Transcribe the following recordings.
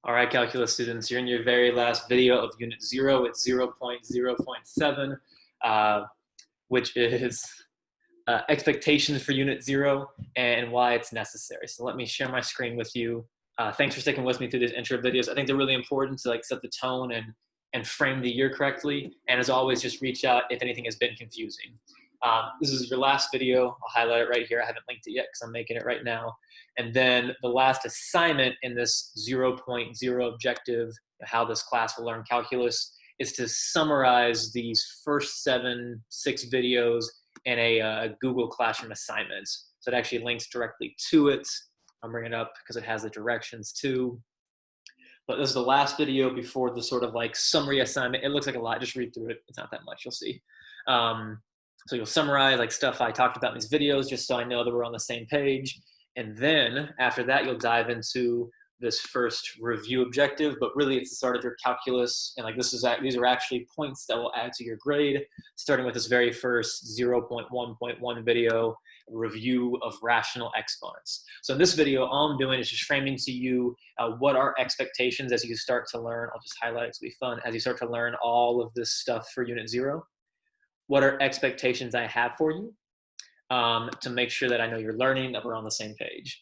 All right, calculus students, you're in your very last video of Unit 0. It's 0.0.7, which is expectations for Unit 0 and why it's necessary. So let me share my screen with you. Thanks for sticking with me through these intro videos. I think they're really important to set the tone and frame the year correctly. And as always, just reach out if anything has been confusing. This is your last video. I'll highlight it right here. I haven't linked it yet because I'm making it right now. And then the last assignment in this 0.0 objective, how this class will learn calculus, is to summarize these first 6 videos in a Google Classroom assignment. So it actually links directly to it. I'll bring it up because it has the directions too. But this is the last video before the sort of summary assignment. It looks like a lot, just read through it. It's not that much, you'll see. So you'll summarize stuff I talked about in these videos, just so I know that we're on the same page. And then after that, you'll dive into this first review objective, but really it's the start of your calculus. And these are actually points that will add to your grade, starting with this very first 0.1.1 video, review of rational exponents. So in this video, all I'm doing is just framing to you what are expectations as you start to learn. I'll just highlight it, it's gonna be fun. As you start to learn all of this stuff for Unit 0, what are expectations I have for you to make sure that I know you're learning, that we're on the same page.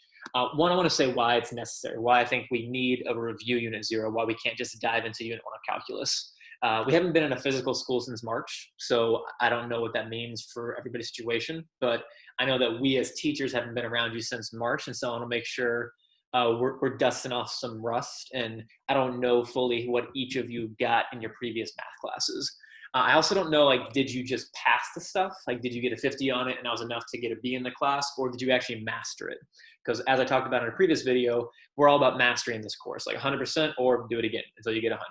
One, I want to say why it's necessary, why I think we need a review Unit 0, why we can't just dive into Unit 1 of calculus. We haven't been in a physical school since March, so I don't know what that means for everybody's situation, but I know that we as teachers haven't been around you since March, and so I want to make sure we're dusting off some rust, and I don't know fully what each of you got in your previous math classes. I also don't know, did you just pass the stuff? Did you get a 50 on it and that was enough to get a B in the class, or did you actually master it? Because as I talked about in a previous video, we're all about mastering this course, 100% or do it again until you get 100.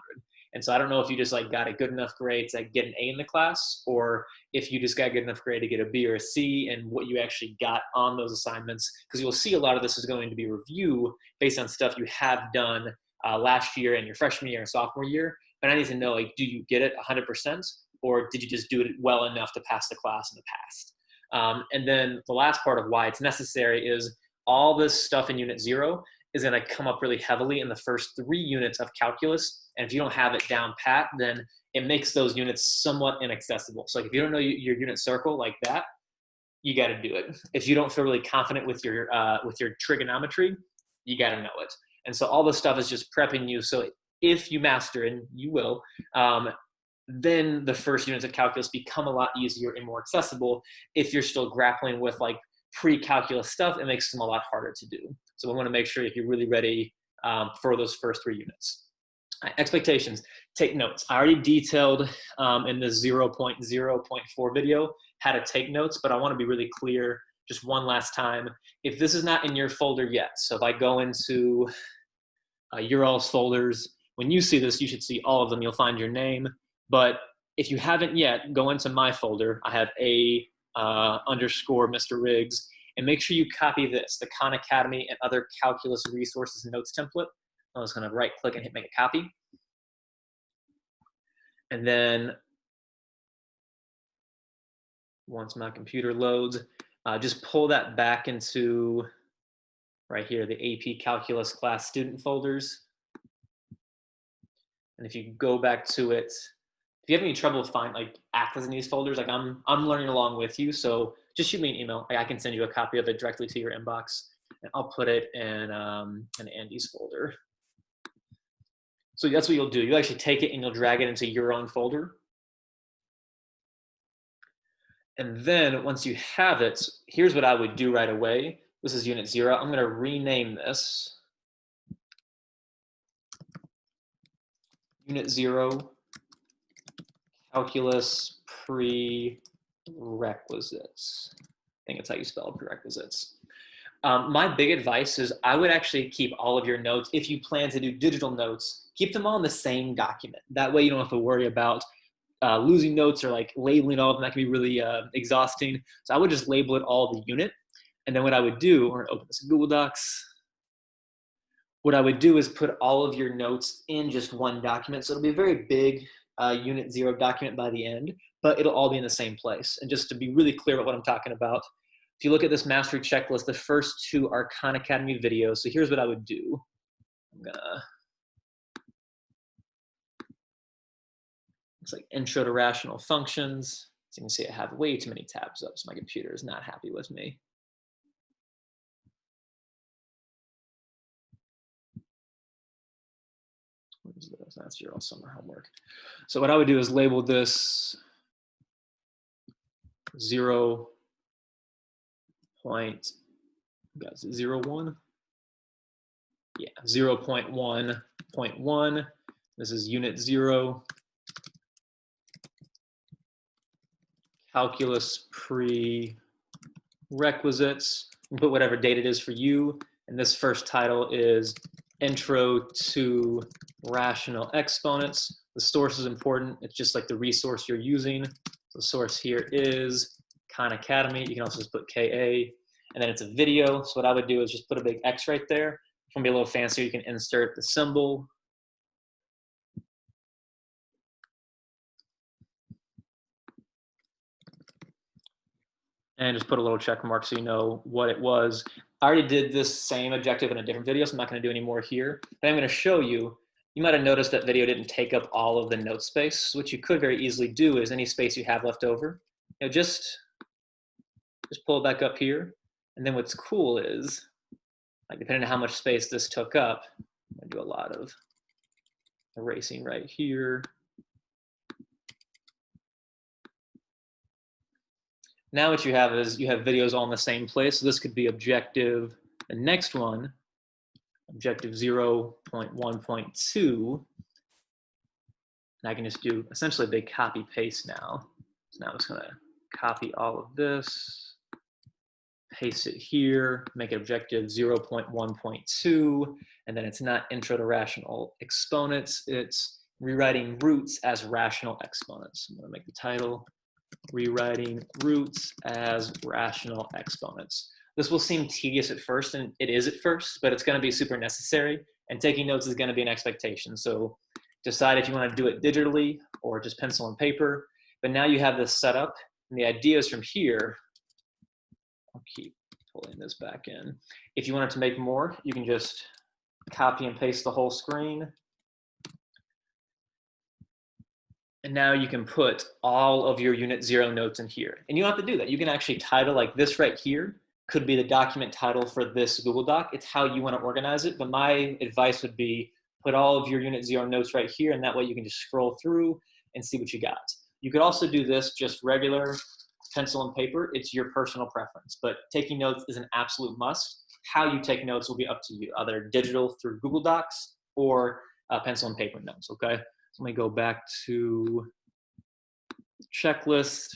And so I don't know if you just got a good enough grade to get an A in the class, or if you just got a good enough grade to get a B or a C, and what you actually got on those assignments, because you'll see a lot of this is going to be review based on stuff you have done last year and your freshman year and sophomore year. But I need to know, do you get it 100%, or did you just do it well enough to pass the class in the past? And then the last part of why it's necessary is all this stuff in Unit 0 is going to come up really heavily in the first 3 units of calculus. And if you don't have it down pat, then it makes those units somewhat inaccessible. So if you don't know your unit circle like that, you got to do it. If you don't feel really confident with your trigonometry, you got to know it. And so all this stuff is just prepping you. So if you master it, and you will, then the first units of calculus become a lot easier and more accessible. If you're still grappling with pre-calculus stuff, it makes them a lot harder to do. So we want to make sure if you're really ready for those first 3 units. Expectations, take notes. I already detailed in the 0.0.4 video how to take notes, but I want to be really clear just one last time. If this is not in your folder yet, so if I go into your all's folders, when you see this, you should see all of them. You'll find your name. But if you haven't yet, go into my folder. I have _Mr. Riggs. And make sure you copy this, the Khan Academy and other calculus resources and notes template. I'm just going to right click and hit make a copy. And then once my computer loads, just pull that back into right here, the AP Calculus class student folders. And if you go back to it, if you have any trouble accessing these folders, I'm learning along with you, so just shoot me an email. I can send you a copy of it directly to your inbox, and I'll put it in Andy's folder. So that's what you'll do. You'll actually take it and you'll drag it into your own folder. And then once you have it, here's what I would do right away. This is Unit 0. I'm going to rename this Unit 0 Calculus Prerequisites. I think it's how you spell prerequisites. My big advice is I would actually keep all of your notes. If you plan to do digital notes, keep them all in the same document. That way you don't have to worry about losing notes or labeling all of them. That can be really exhausting. So I would just label it all the unit. And then what I would do, we're gonna open this in Google Docs. What I would do is put all of your notes in just one document. So it'll be a very big Unit 0 document by the end, but it'll all be in the same place. And just to be really clear about what I'm talking about, if you look at this mastery checklist, the first 2 are Khan Academy videos. So here's what I would do. I'm gonna looks like intro to rational functions. As you can see, I have way too many tabs up, so my computer is not happy with me. What is this? That's your summer homework. So what I would do is label this 0.01. Yeah, 0.1.1. This is unit 0. Calculus prerequisites. You can put whatever date it is for you. And this first title is Intro to Rational Exponents. The source is important. It's just like the resource you're using. The source here is Khan Academy. You can also just put KA. And then it's a video. So what I would do is just put a big X right there. If you want to be a little fancier, you can insert the symbol. And just put a little check mark so you know what it was. I already did this same objective in a different video, so I'm not going to do any more here. But I'm going to show you. You might have noticed that video didn't take up all of the note space. So what you could very easily do is any space you have left over, just pull it back up here. And then what's cool is, like, depending on how much space this took up, I'm going to do a lot of erasing right here. Now what you have is you have videos all in the same place. So this could be objective, the next one, objective 0.1.2. And I can just do essentially a big copy paste now. So now I'm just gonna copy all of this, paste it here, make it objective 0.1.2, and then it's not intro to rational exponents, it's rewriting roots as rational exponents. I'm gonna make the title rewriting roots as rational exponents. This will seem tedious at first, and it is at first, but it's going to be super necessary, and taking notes is going to be an expectation. So decide if you want to do it digitally or just pencil and paper. But now you have this set up, and the idea is from here, I'll keep pulling this back in. If you wanted to make more, you can just copy and paste the whole screen. And now you can put all of your unit 0 notes in here. And you don't have to do that. You can actually title, like this right here could be the document title for this Google Doc. It's how you want to organize it. But my advice would be put all of your unit 0 notes right here, and that way you can just scroll through and see what you got. You could also do this just regular pencil and paper. It's your personal preference. But taking notes is an absolute must. How you take notes will be up to you, either digital through Google Docs or pencil and paper notes, okay? So let me go back to checklist.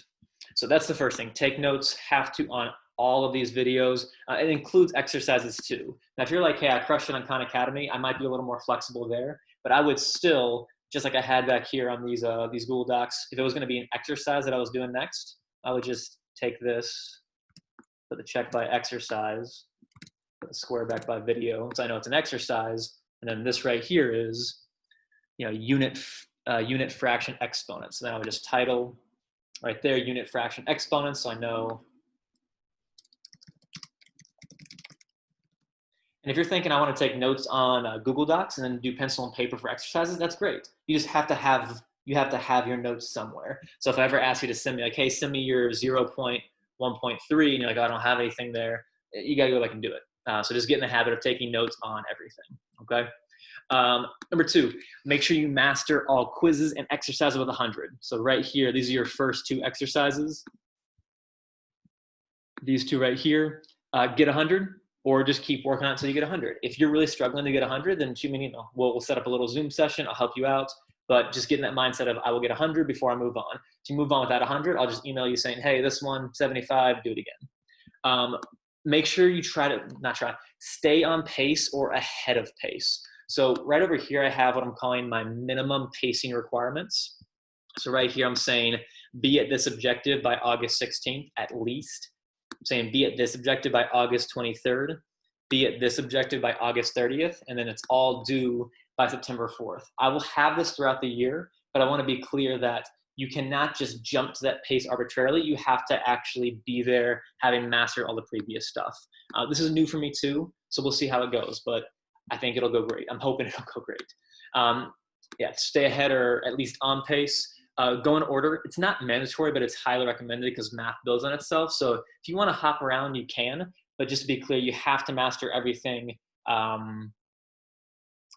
So that's the first thing. Take notes, have to on all of these videos. It includes exercises too. Now, if you're like, hey, I crushed it on Khan Academy, I might be a little more flexible there, but I would still, just like I had back here on these Google Docs, if it was gonna be an exercise that I was doing next, I would just take this, put the check by exercise, put the square back by video, so I know it's an exercise, and then this right here is, unit fraction exponents. So then I would just title right there, unit fraction exponents, so I know. And if you're thinking I want to take notes on Google Docs and then do pencil and paper for exercises, that's great. You just have to have your notes somewhere. So if I ever ask you to send me, like, hey, send me your 0.1.3, and you're like, oh, I don't have anything there, you got to go back and do it. So just get in the habit of taking notes on everything, okay? Number 2, make sure you master all quizzes and exercises with 100. So right here, these are your first 2 exercises. These 2 right here, get 100, or just keep working on it until you get 100. If you're really struggling to get 100, then shoot me an email. We'll set up a little Zoom session. I'll help you out. But just get in that mindset of I will get 100 before I move on. To move on without 100, I'll just email you saying, hey, this one, 75, do it again. Make sure you stay on pace or ahead of pace. So right over here, I have what I'm calling my minimum pacing requirements. So right here, I'm saying be at this objective by August 16th, at least. I'm saying be at this objective by August 23rd, be at this objective by August 30th, and then it's all due by September 4th. I will have this throughout the year, but I want to be clear that you cannot just jump to that pace arbitrarily. You have to actually be there, having mastered all the previous stuff. This is new for me too, so we'll see how it goes, but I think it'll go great. I'm hoping it'll go great. Yeah, stay ahead or at least on pace. go in order. It's not mandatory, but it's highly recommended because math builds on itself. So if you want to hop around, you can. But just to be clear, you have to master everything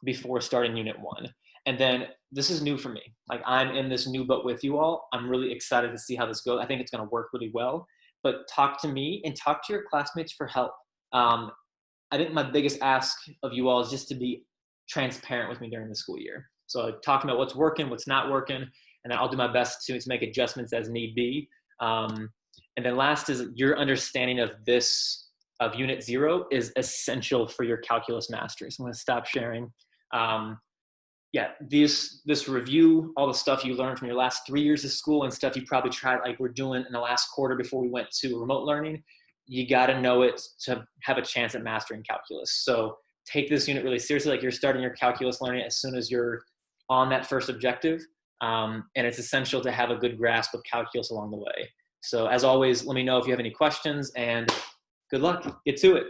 before starting Unit 1. And then this is new for me. Like, I'm in this new boat with you all. I'm really excited to see how this goes. I think it's going to work really well. But talk to me and talk to your classmates for help. I think my biggest ask of you all is just to be transparent with me during the school year. So talk about what's working, what's not working, and then I'll do my best to make adjustments as need be. And then last is your understanding of Unit 0 is essential for your calculus mastery. So I'm going to stop sharing. Yeah, this review, all the stuff you learned from your last 3 years of school and stuff you probably tried, like we're doing in the last quarter before we went to remote learning, you got to know it to have a chance at mastering calculus. So take this unit really seriously, like you're starting your calculus learning as soon as you're on that first objective. And it's essential to have a good grasp of calculus along the way. So as always, let me know if you have any questions, and good luck. Get to it.